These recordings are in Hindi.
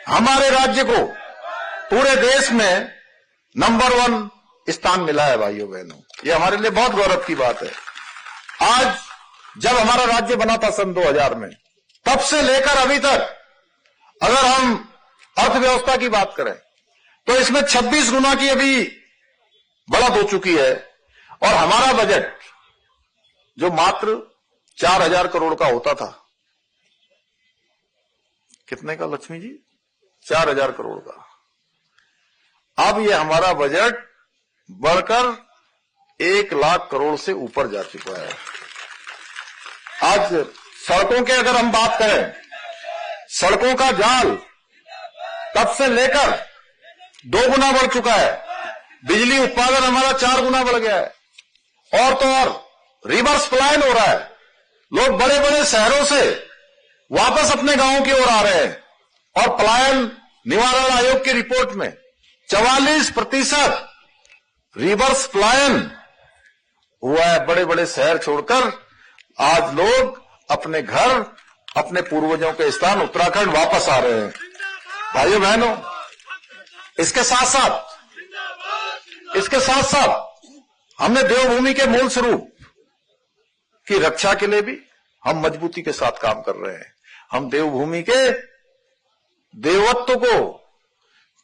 हमारे राज्य को पूरे देश में नंबर 1 स्थान मिला है भाइयों बहनों। ये हमारे लिए बहुत गौरव की बात है। आज जब हमारा राज्य बना था सन 2000 में, तब से लेकर अभी तक अगर हम अर्थव्यवस्था की बात करें तो इसमें 26 गुना की अभी बढ़त हो चुकी है। और हमारा बजट जो मात्र 4000 करोड़ का होता था, कितने का लक्ष्मी जी? 4000 करोड़ का। अब ये हमारा बजट बढ़कर 1 लाख करोड़ से ऊपर जा चुका है। आज सड़कों के अगर हम बात करें, सड़कों का जाल तब से लेकर 2 गुना बढ़ चुका है। बिजली उत्पादन हमारा 4 गुना बढ़ गया है। और तो और रिवर्स पलायन हो रहा है। लोग बड़े बड़े शहरों से वापस अपने गांवों की ओर आ रहे हैं। और पलायन निवारण आयोग की रिपोर्ट में 44% रिवर्स पलायन हुआ है। बड़े बड़े शहर छोड़कर आज लोग अपने घर, अपने पूर्वजों के स्थान उत्तराखंड वापस आ रहे हैं। भाइयों बहनों, इसके साथ साथ हमने देवभूमि के मूल स्वरूप की रक्षा के लिए भी हम मजबूती के साथ काम कर रहे हैं। हम देवभूमि के देवत्व को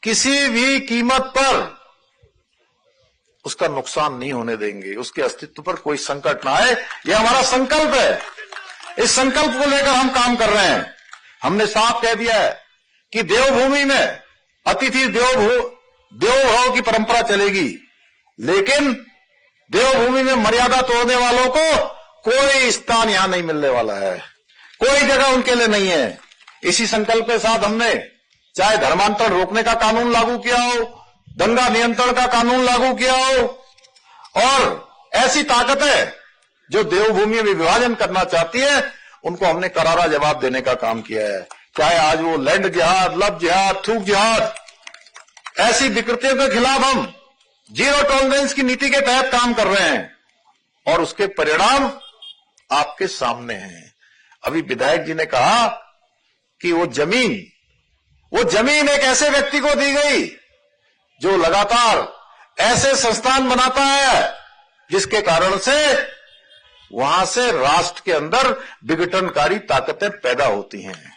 किसी भी कीमत पर उसका नुकसान नहीं होने देंगे, उसके अस्तित्व पर कोई संकट ना आए, यह हमारा संकल्प है। इस संकल्प को लेकर हम काम कर रहे हैं। हमने साफ कह दिया है कि देवभूमि में अतिथि देवो की परंपरा चलेगी, लेकिन देवभूमि में मर्यादा तोड़ने वालों को कोई स्थान यहां नहीं मिलने वाला है, कोई जगह उनके लिए नहीं है। इसी संकल्प के साथ हमने चाहे धर्मांतरण रोकने का कानून लागू किया हो, दंगा नियंत्रण का कानून लागू किया हो, और ऐसी ताकतें जो देवभूमि में विभाजन करना चाहती है उनको हमने करारा जवाब देने का काम किया है। चाहे आज वो लैंड जिहाद, लब जिहाद, थूक जिहाद, ऐसी विकृतियों के खिलाफ हम जीरो टॉलरेंस की नीति के तहत काम कर रहे हैं और उसके परिणाम आपके सामने हैं। अभी विधायक जी ने कहा कि वो जमीन एक ऐसे व्यक्ति को दी गई जो लगातार ऐसे संस्थान बनाता है जिसके कारण से वहां से राष्ट्र के अंदर विघटनकारी ताकतें पैदा होती हैं।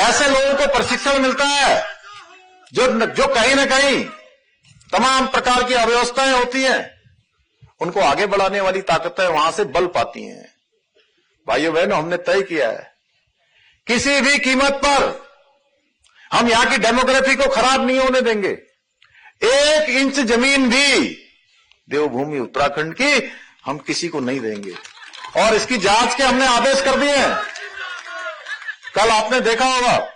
ऐसे लोगों को प्रशिक्षण मिलता है जो कहीं न कहीं तमाम प्रकार की अव्यवस्थाएं होती हैं, उनको आगे बढ़ाने वाली ताकतें वहां से बल पाती हैं। भाइयों बहनों, हमने तय किया है किसी भी कीमत पर हम यहां की डेमोग्राफी को खराब नहीं होने देंगे। 1 इंच जमीन भी देवभूमि उत्तराखंड की हम किसी को नहीं देंगे। और इसकी जांच के हमने आदेश कर दिए हैं। कल आपने देखा होगा,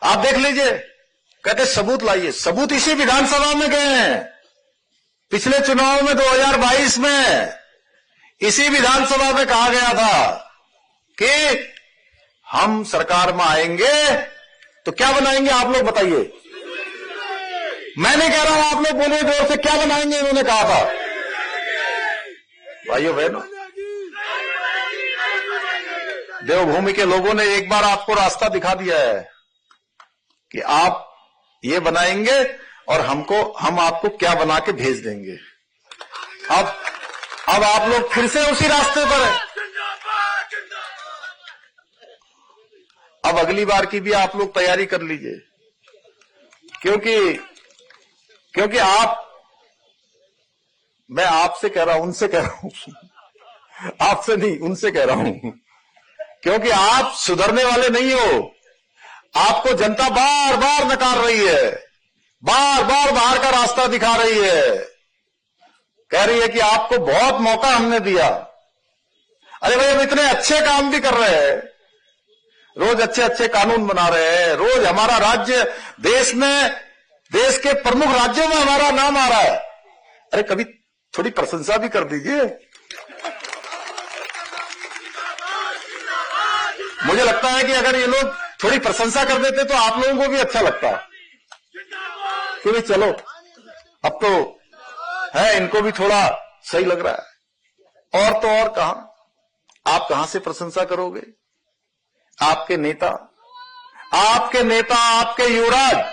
आप देख लीजिए, कहते सबूत लाइए। सबूत इसी विधानसभा में गए हैं। पिछले चुनाव में 2022 में इसी विधानसभा में कहा गया था कि हम सरकार में आएंगे तो क्या बनाएंगे, आप लोग बताइए। मैं नहीं कह रहा हूं, आप लोग बोलिए जोर से, क्या बनाएंगे इन्होंने कहा था। भाइयों बहनों, देवभूमि के लोगों ने एक बार आपको रास्ता दिखा दिया है कि आप ये बनाएंगे और हम आपको क्या बना के भेज देंगे। अब आप लोग फिर से उसी रास्ते पर हैं। अब अगली बार की भी आप लोग तैयारी कर लीजिए, क्योंकि मैं आपसे कह रहा हूं, उनसे कह रहा हूं, आपसे नहीं, उनसे कह रहा हूं, क्योंकि आप सुधरने वाले नहीं हो। आपको जनता बार बार नकार रही है, बार बार बाहर का रास्ता दिखा रही है, कह रही है कि आपको बहुत मौका हमने दिया। अरे भाई, हम इतने अच्छे काम भी कर रहे हैं, रोज अच्छे अच्छे कानून बना रहे हैं, रोज हमारा राज्य देश के प्रमुख राज्यों में हमारा नाम आ रहा है। अरे कभी थोड़ी प्रशंसा भी कर दीजिए। मुझे लगता है कि अगर ये लोग थोड़ी प्रशंसा कर देते तो आप लोगों को भी अच्छा लगता। कि भाई चलो अब तो है, इनको भी थोड़ा सही लग रहा है। और तो और आप कहां से प्रशंसा करोगे? आपके नेता, आपके युवराज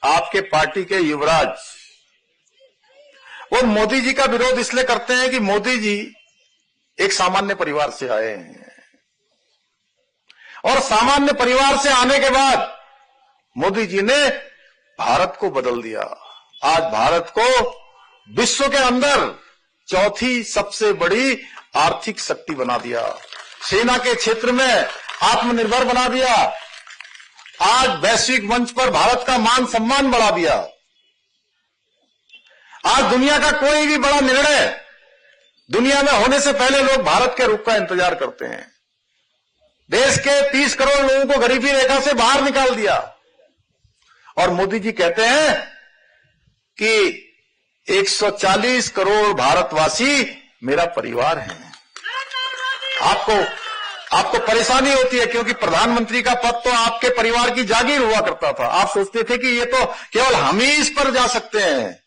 आपके पार्टी के युवराज, वो मोदी जी का विरोध इसलिए करते हैं कि मोदी जी एक सामान्य परिवार से आए हैं, और सामान्य परिवार से आने के बाद मोदी जी ने भारत को बदल दिया। आज भारत को विश्व के अंदर चौथी सबसे बड़ी आर्थिक शक्ति बना दिया, सेना के क्षेत्र में आत्मनिर्भर बना दिया, आज वैश्विक मंच पर भारत का मान सम्मान बढ़ा दिया। आज दुनिया का कोई भी बड़ा निर्णय दुनिया में होने से पहले लोग भारत के रुख का इंतजार करते हैं। देश के 30 करोड़ लोगों को गरीबी रेखा से बाहर निकाल दिया, और मोदी जी कहते हैं कि 140 करोड़ भारतवासी मेरा परिवार है। आपको परेशानी होती है क्योंकि प्रधानमंत्री का पद तो आपके परिवार की जागीर हुआ करता था। आप सोचते थे कि ये तो केवल हम ही इस पर जा सकते हैं,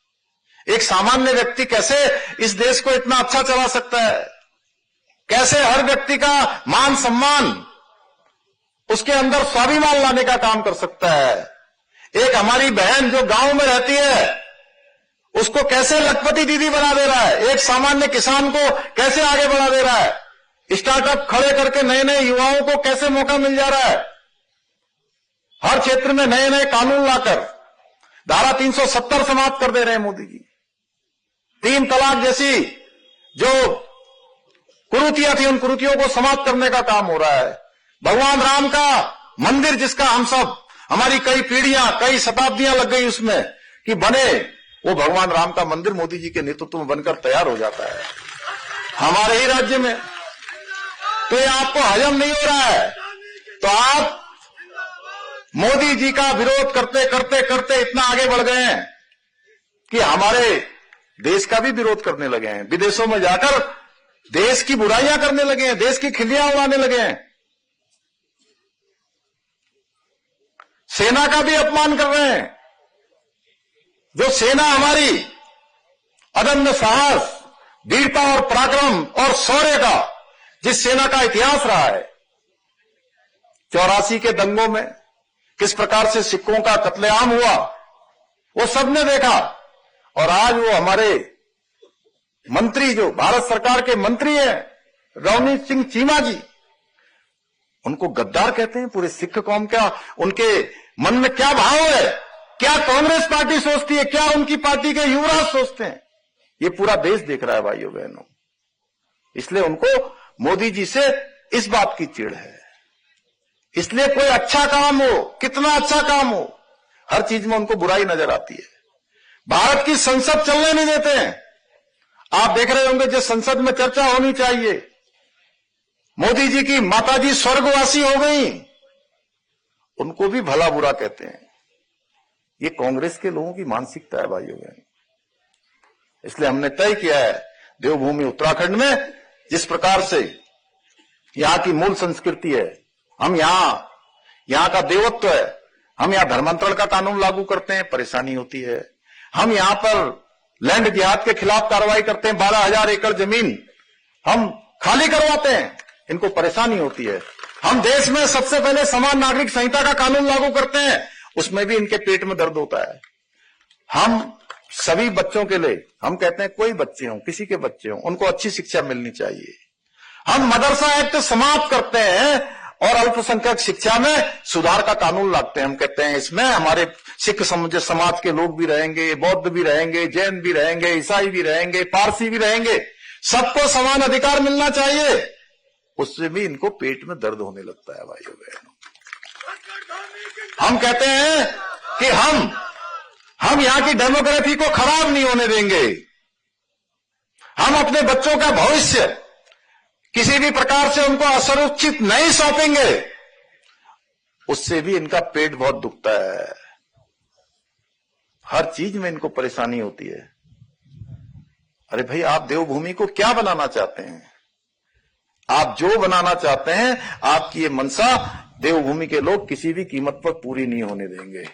एक सामान्य व्यक्ति कैसे इस देश को इतना अच्छा चला सकता है, कैसे हर व्यक्ति का मान सम्मान, उसके अंदर स्वाभिमान लाने का काम कर सकता है। एक हमारी बहन जो गांव में रहती है उसको कैसे लखपति दीदी बना दे रहा है, एक सामान्य किसान को कैसे आगे बढ़ा दे रहा है, स्टार्टअप खड़े करके नए नए युवाओं को कैसे मौका मिल जा रहा है, हर क्षेत्र में नए नए कानून लाकर धारा 370 समाप्त कर दे रहे हैं मोदी जी। 3 तलाक जैसी जो कुरीतियां थी उन कुरीतियों को समाप्त करने का काम हो रहा है। भगवान राम का मंदिर जिसका हमारी कई पीढ़ियां, कई शताब्दियां लग गई उसमें कि बने, वो भगवान राम का मंदिर मोदी जी के नेतृत्व में बनकर तैयार हो जाता है हमारे ही राज्य में। तो ये आपको हजम नहीं हो रहा है, तो आप मोदी जी का विरोध करते करते करते इतना आगे बढ़ गए हैं कि हमारे देश का भी विरोध करने लगे हैं, विदेशों में जाकर देश की बुराइयां करने लगे हैं, देश की खिल्लियां उड़ाने लगे हैं, सेना का भी अपमान कर रहे हैं। जो सेना हमारी अदम्य साहस, वीरता और पराक्रम और शौर्य का, जिस सेना का इतिहास रहा है, 84 के दंगों में किस प्रकार से सिखों का कत्लेआम हुआ वो सबने देखा, और आज वो हमारे मंत्री जो भारत सरकार के मंत्री हैं रवनीत सिंह चीमा जी, उनको गद्दार कहते हैं। पूरे सिख कौम का उनके मन में क्या भाव है, क्या कांग्रेस पार्टी सोचती है, क्या उनकी पार्टी के युवराज सोचते हैं, ये पूरा देश देख रहा है भाइयों बहनों। इसलिए उनको मोदी जी से इस बात की चिढ़ है। इसलिए कोई अच्छा काम हो, कितना अच्छा काम हो, हर चीज में उनको बुराई नजर आती है। भारत की संसद चलने नहीं देते हैं। आप देख रहे होंगे जो संसद में चर्चा होनी चाहिए, मोदी जी की माताजी स्वर्गवासी हो गई, उनको भी भला बुरा कहते हैं। ये कांग्रेस के लोगों की मानसिकता है भाइयों बहन। इसलिए हमने तय किया है देवभूमि उत्तराखंड में जिस प्रकार से यहां की मूल संस्कृति है, हम यहां का देवत्व है, हम यहां धर्मांतरण का कानून लागू करते हैं, परेशानी होती है। हम यहां पर लैंड जिहाद के खिलाफ कार्रवाई करते हैं, 12,000 एकड़ जमीन हम खाली करवाते हैं, इनको परेशानी होती है। हम देश में सबसे पहले समान नागरिक संहिता का कानून लागू करते हैं, उसमें भी इनके पेट में दर्द होता है। हम सभी बच्चों के लिए, हम कहते हैं कोई बच्चे हों, किसी के बच्चे हों, उनको अच्छी शिक्षा मिलनी चाहिए। हम मदरसा एक्ट समाप्त करते हैं और अल्पसंख्यक शिक्षा में सुधार का कानून लाते हैं। हम कहते हैं इसमें हमारे सिख समाज के लोग भी रहेंगे, बौद्ध भी रहेंगे, जैन भी रहेंगे, ईसाई भी रहेंगे, पारसी भी रहेंगे, सबको समान अधिकार मिलना चाहिए। उससे भी इनको पेट में दर्द होने लगता है भाइयों बहनों। हम कहते हैं कि हम यहां की डेमोक्रेसी को खराब नहीं होने देंगे, हम अपने बच्चों का भविष्य किसी भी प्रकार से उनको असुरक्षित नहीं सौंपेंगे, उससे भी इनका पेट बहुत दुखता है, हर चीज में इनको परेशानी होती है। अरे भाई, आप देवभूमि को क्या बनाना चाहते हैं? आप जो बनाना चाहते हैं, आपकी ये मनसा देवभूमि के लोग किसी भी कीमत पर पूरी नहीं होने देंगे,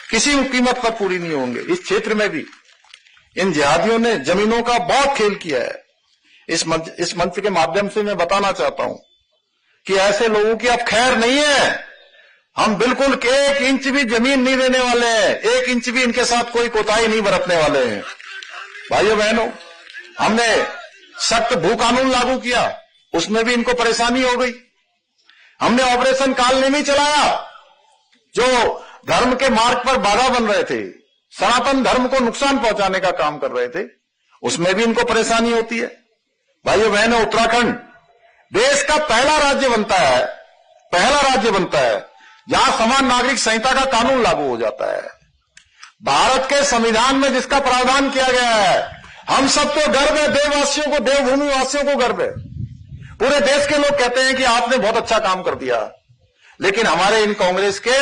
किसी भी कीमत पर पूरी नहीं होंगे। इस क्षेत्र में भी इन जिहादियों ने जमीनों का बहुत खेल किया है। इस मंच के माध्यम से मैं बताना चाहता हूं कि ऐसे लोगों की अब खैर नहीं है। हम बिल्कुल 1 इंच भी जमीन नहीं देने वाले हैं, 1 इंच भी इनके साथ कोई कोताही नहीं बरतने वाले हैं। भाइयों बहनों, हमने सख्त भू कानून लागू किया, उसमें भी इनको परेशानी हो गई। हमने ऑपरेशन कालनेमी चलाया, जो धर्म के मार्ग पर बाधा बन रहे थे, सनातन धर्म को नुकसान पहुंचाने का काम कर रहे थे, उसमें भी इनको परेशानी होती है। भाइयों बहनों, उत्तराखंड देश का पहला राज्य बनता है जहां समान नागरिक संहिता का कानून लागू हो जाता है। भारत के संविधान में जिसका प्रावधान किया गया है, हम सबको गर्व है, देववासियों को, देवभूमि वासियों को गर्व है। पूरे देश के लोग कहते हैं कि आपने बहुत अच्छा काम कर दिया, लेकिन हमारे इन कांग्रेस के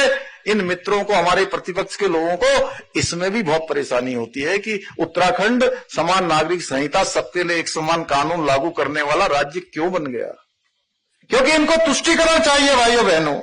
इन मित्रों को, हमारे प्रतिपक्ष के लोगों को इसमें भी बहुत परेशानी होती है कि उत्तराखंड समान नागरिक संहिता, सबके लिए एक समान कानून लागू करने वाला राज्य क्यों बन गया? क्योंकि इनको तुष्टीकरण चाहिए भाइयों बहनों।